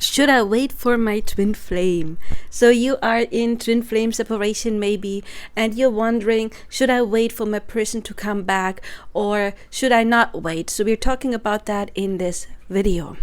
Should I wait for my twin flame? So you are in twin flame separation maybe, and you're wondering, should I wait for my person to come back or should I not wait? So we're talking about that in this video.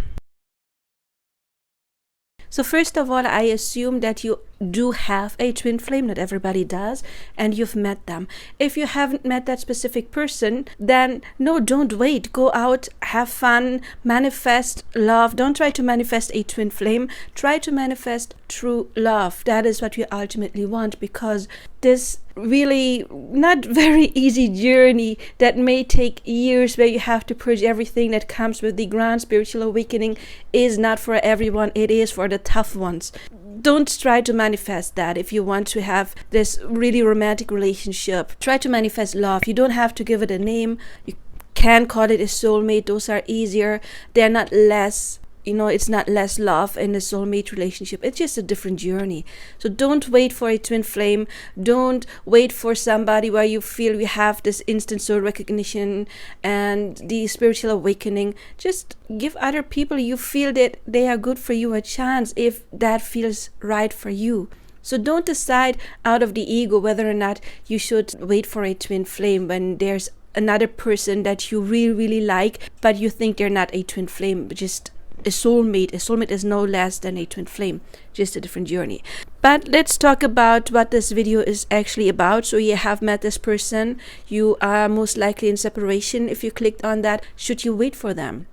So first of all, I assume that you do have a twin flame. Not everybody does, and you've met them. If you haven't met that specific person, then no, don't wait. Go out, have fun, manifest love. Don't try to manifest a twin flame. Try to manifest true love. That is what you ultimately want, because this really not very easy journey that may take years, where you have to purge everything that comes with the grand spiritual awakening, is not for everyone. It is for the tough ones. Don't try to manifest that. If you want to have this really romantic relationship, try to manifest love. You don't have to give it a name. You can call it a soulmate. Those are easier. They're not less, it's not less love in a soulmate relationship. It's just a different journey. So don't wait for a twin flame. Don't wait for somebody where you feel you have this instant soul recognition and the spiritual awakening. Just give other people you feel that they are good for you a chance, if that feels right for you. So don't decide out of the ego whether or not you should wait for a twin flame when there's another person that you really, really like, but you think they're not a twin flame, just a soulmate. A soulmate is no less than a twin flame, just a different journey. But let's talk about what this video is actually about. So you have met this person, you are most likely in separation. If you clicked on that, should you wait for them?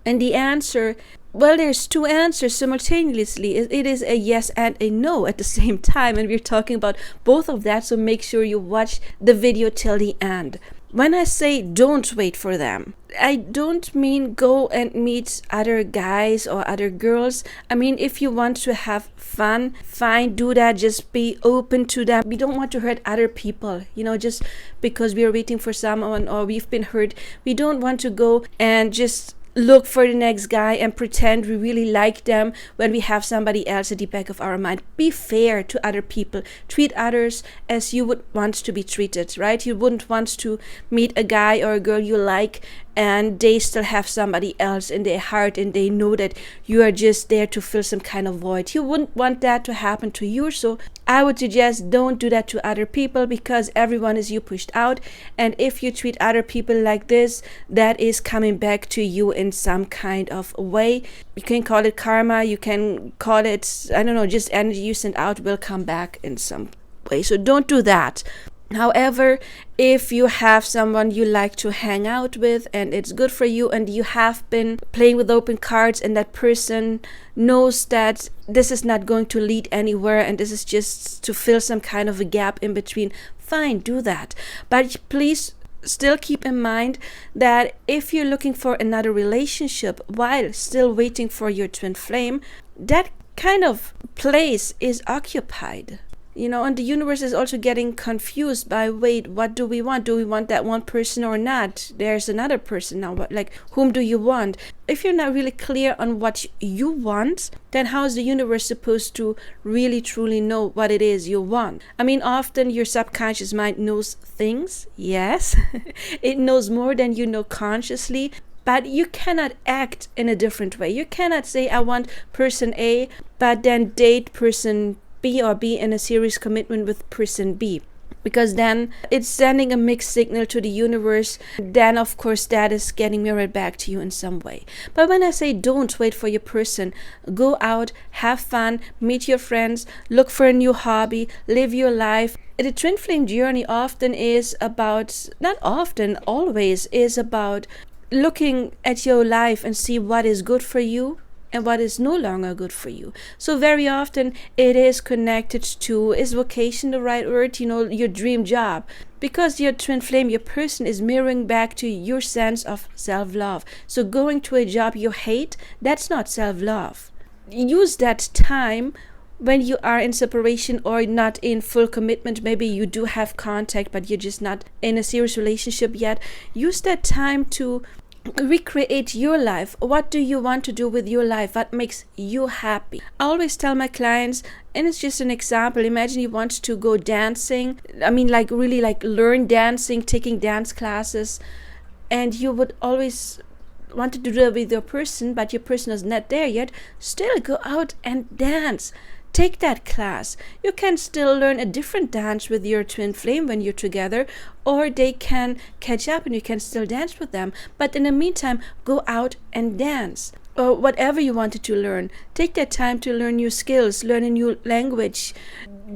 And the answer, well, there's two answers simultaneously. It is a yes and a no at the same time, and we're talking about both of that, so make sure you watch the video till the end. When I say don't wait for them, I don't mean go and meet other guys or other girls. I mean, if you want to have fun, fine, do that. Just be open to them. We don't want to hurt other people, just because we are waiting for someone or we've been hurt. We don't want to go and just look for the next guy and pretend we really like them when we have somebody else at the back of our mind. Be fair to other people. Treat others as you would want to be treated, right? You wouldn't want to meet a guy or a girl you like and they still have somebody else in their heart and they know that you are just there to fill some kind of void. You wouldn't want that to happen to you. So I would suggest don't do that to other people, because everyone is you pushed out. And if you treat other people like this, that is coming back to you in some kind of way. You can call it karma. You can call it, I don't know, just energy you send out will come back in some way. So don't do that. However, if you have someone you like to hang out with and it's good for you, and you have been playing with open cards and that person knows that this is not going to lead anywhere and this is just to fill some kind of a gap in between, fine, do that. But please still keep in mind that if you're looking for another relationship while still waiting for your twin flame, that kind of place is occupied. And the universe is also getting confused by, wait, what do we want? Do we want that one person or not? There's another person now, but whom do you want? If you're not really clear on what you want, then how is the universe supposed to really truly know what it is you want? I mean, often your subconscious mind knows things. Yes, it knows more than you know consciously. But you cannot act in a different way. You cannot say, I want person A, but then date person B or be in a serious commitment with person B, because then it's sending a mixed signal to the universe. Then of course that is getting mirrored back to you in some way. But when I say don't wait for your person, go out, have fun, meet your friends, look for a new hobby, live your life. The twin flame journey often is about, not often, always is about looking at your life and see what is good for you and what is no longer good for you. So very often it is connected to, is vocation the right word? Your dream job. Because your twin flame, your person, is mirroring back to your sense of self-love. So going to a job you hate, that's not self-love. Use that time when you are in separation or not in full commitment. Maybe you do have contact, but you're just not in a serious relationship yet. Use that time to recreate your life. What do you want to do with your life? What makes you happy? I always tell my clients, and it's just an example, imagine you want to go dancing. I mean, really learn dancing, taking dance classes, and you would always wanted to do it with your person, but your person is not there yet, still go out and dance. Take that class. You can still learn a different dance with your twin flame when you're together, or they can catch up and you can still dance with them. But in the meantime, go out and dance. Or whatever you wanted to learn. Take that time to learn new skills, learn a new language,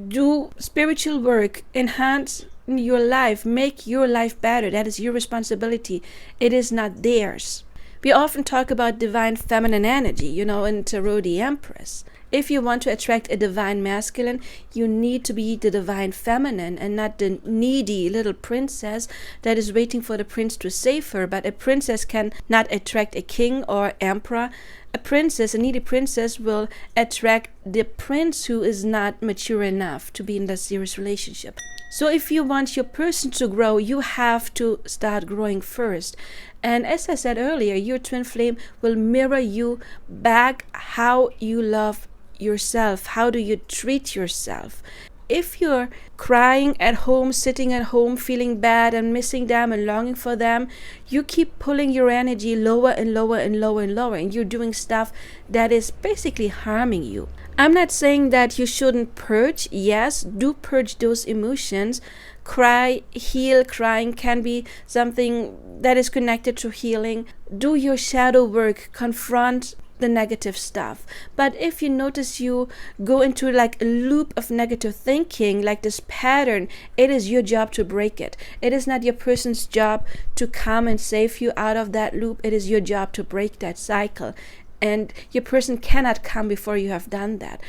do spiritual work, enhance your life, make your life better. That is your responsibility. It is not theirs. We often talk about divine feminine energy, in Tarot the Empress. If you want to attract a divine masculine, you need to be the divine feminine and not the needy little princess that is waiting for the prince to save her. But a princess can not attract a king or emperor. A needy princess, will attract the prince who is not mature enough to be in that serious relationship. So if you want your person to grow, you have to start growing first. And as I said earlier, your twin flame will mirror you back how you love yourself. How do you treat yourself? If you're crying at home, sitting at home, feeling bad and missing them and longing for them, you keep pulling your energy lower and lower and lower and lower, and you're doing stuff that is basically harming you. I'm not saying that you shouldn't purge. Yes, do purge those emotions. Cry, heal. Crying can be something that is connected to healing. Do your shadow work. Confront the negative stuff. But if you notice you go into like a loop of negative thinking, like this pattern, it is your job to break it. It is not your person's job to come and save you out of that loop. It is your job to break that cycle. And your person cannot come before you have done that.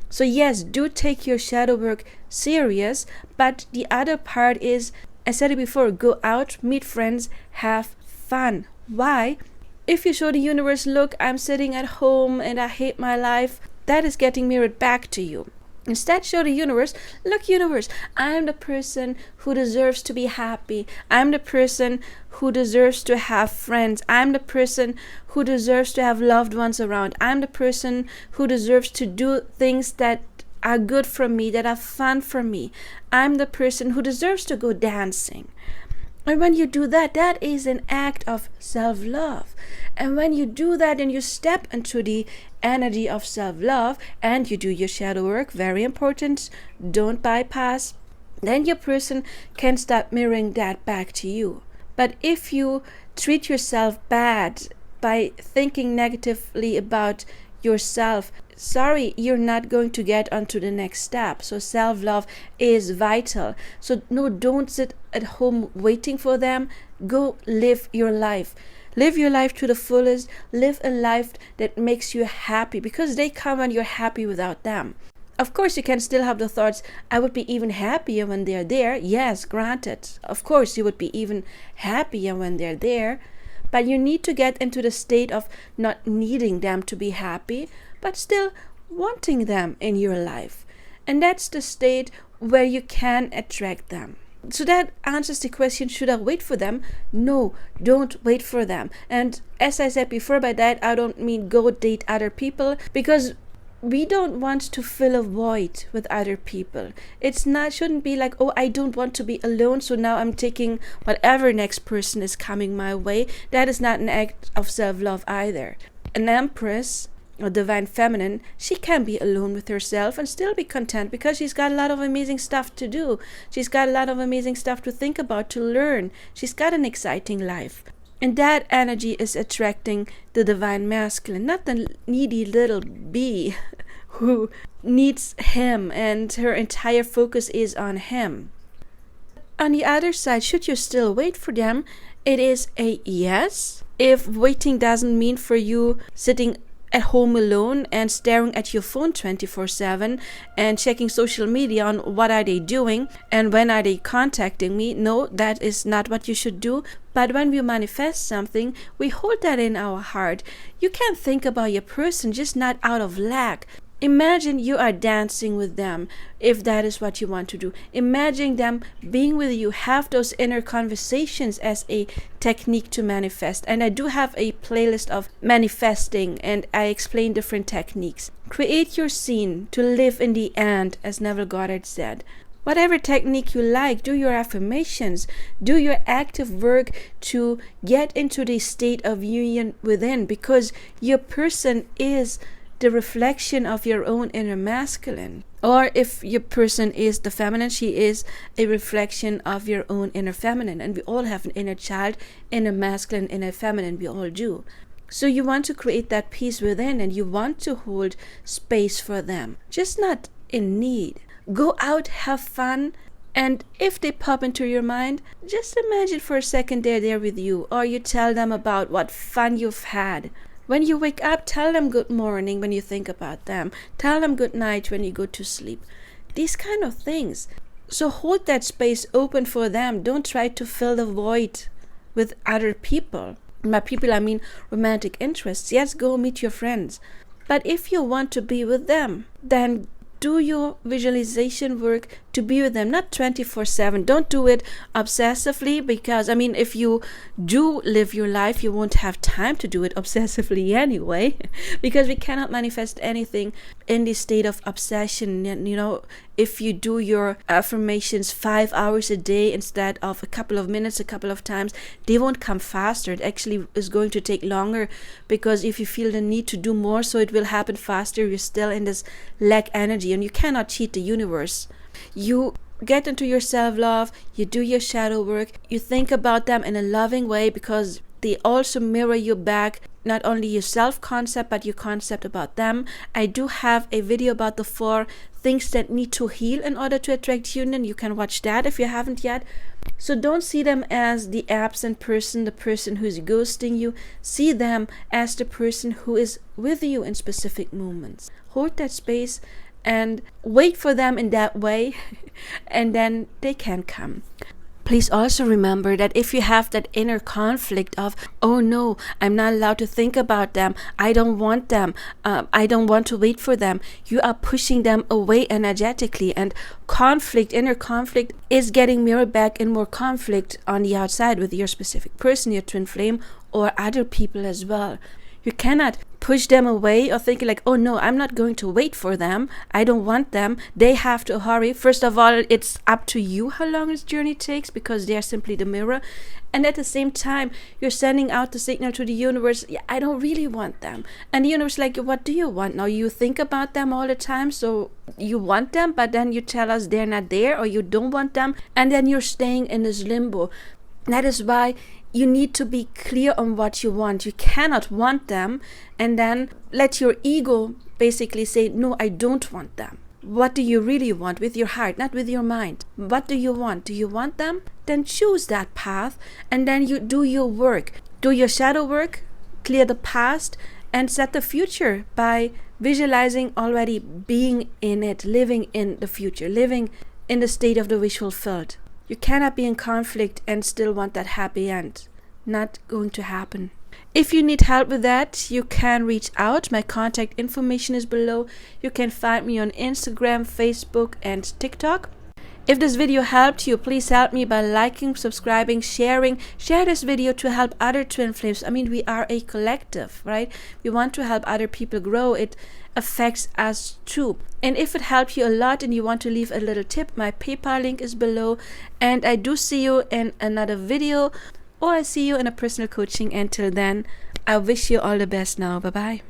So yes, do take your shadow work serious, but the other part is, I said it before, go out, meet friends, have fun. Why? If you show the universe, look, I'm sitting at home and I hate my life, that is getting mirrored back to you. Instead, show the universe, look, universe, I'm the person who deserves to be happy. I'm the person who deserves to have friends. I'm the person who deserves to have loved ones around. I'm the person who deserves to do things that are good for me, that are fun for me. I'm the person who deserves to go dancing. And when you do that, that is an act of self-love. And when you do that and you step into the energy of self-love and you do your shadow work, very important, don't bypass, then your person can start mirroring that back to you. But if you treat yourself bad by thinking negatively about yourself, sorry, you're not going to get onto the next step. So self-love is vital. So no, don't sit at home waiting for them. Go live your life. Live your life to the fullest. Live a life that makes you happy, because they come when you're happy without them. Of course, you can still have the thoughts, I would be even happier when they're there. Yes, granted. Of course, you would be even happier when they're there. But you need to get into the state of not needing them to be happy, but still wanting them in your life. And that's the state where you can attract them. So that answers the question, should I wait for them? No, don't wait for them. And as I said before, by that I don't mean go date other people, because we don't want to fill a void with other people. Shouldn't be like, oh, I don't want to be alone, so now I'm taking whatever next person is coming my way. That is not an act of self-love either. An empress or divine feminine, she can be alone with herself and still be content, because she's got a lot of amazing stuff to do. She's got a lot of amazing stuff to think about, to learn. She's got an exciting life. And that energy is attracting the divine masculine, not the needy little bee who needs him and her entire focus is on him. On the other side, should you still wait for them, it is a yes. If waiting doesn't mean for you sitting at home alone and staring at your phone 24/7 and checking social media on what are they doing and when are they contacting me, no, that is not what you should do. But when we manifest something, we hold that in our heart. You can think about your person, just not out of lack. Imagine you are dancing with them, if that is what you want to do. Imagine them being with you. Have those inner conversations as a technique to manifest. And I do have a playlist of manifesting, and I explain different techniques. Create your scene to live in the end, as Neville Goddard said. Whatever technique you like, do your affirmations, do your active work to get into the state of union within, because your person is the reflection of your own inner masculine. Or if your person is the feminine, she is a reflection of your own inner feminine. And we all have an inner child, inner masculine, inner feminine. We all do. So you want to create that peace within, and you want to hold space for them, just not in need. Go out, have fun, and if they pop into your mind, just imagine for a second they're there with you, or you tell them about what fun you've had. When you wake up, tell them good morning when you think about them. Tell them good night when you go to sleep. These kind of things. So hold that space open for them. Don't try to fill the void with other people. By people, I mean romantic interests. Yes, go meet your friends. But if you want to be with them, then do your visualization work to be with them, not 24/7. Don't do it obsessively, because if you do live your life, you won't have time to do it obsessively anyway, because we cannot manifest anything in the state of obsession. If you do your affirmations 5 hours a day instead of a couple of minutes a couple of times, they won't come faster. It actually is going to take longer, because if you feel the need to do more so it will happen faster, you're still in this lack energy, and you cannot cheat the universe. You get into your self-love, you do your shadow work, you think about them in a loving way, because they also mirror you back, not only your self-concept but your concept about them. I do have a video about the 4 things that need to heal in order to attract union. You can watch that if you haven't yet. So don't see them as the absent person, the person who's ghosting you. See them as the person who is with you in specific moments. Hold that space and wait for them in that way, and then they can come. Please also remember that if you have that inner conflict of, oh no, I'm not allowed to think about them, I don't want them, I don't want to wait for them, you are pushing them away energetically. And inner conflict is getting mirrored back in more conflict on the outside with your specific person, your twin flame, or other people as well. You cannot push them away or thinking like, oh no, I'm not going to wait for them, I don't want them, they have to hurry. First of all, it's up to you how long this journey takes, because they are simply the mirror. And at the same time, you're sending out the signal to the universe, yeah, I don't really want them. And the universe is like, what do you want? Now you think about them all the time, so you want them, but then you tell us they're not there, or you don't want them, and then you're staying in this limbo. That is why you need to be clear on what you want. You cannot want them and then let your ego basically say, no, I don't want them. What do you really want with your heart, not with your mind? What do you want? Do you want them? Then choose that path, and then you do your work. Do your shadow work, clear the past, and set the future by visualizing already being in it, living in the future, living in the state of the wish fulfilled. You cannot be in conflict and still want that happy end. Not going to happen. If you need help with that, you can reach out. My contact information is below. You can find me on Instagram, Facebook, and TikTok. If this video helped you, please help me by liking, subscribing, sharing. Share this video to help other twin flames. We are a collective, right? We want to help other people grow. It affects us too. And if it helped you a lot and you want to leave a little tip, my PayPal link is below. And I do see you in another video, or I see you in a personal coaching. Until then, I wish you all the best now. Bye-bye.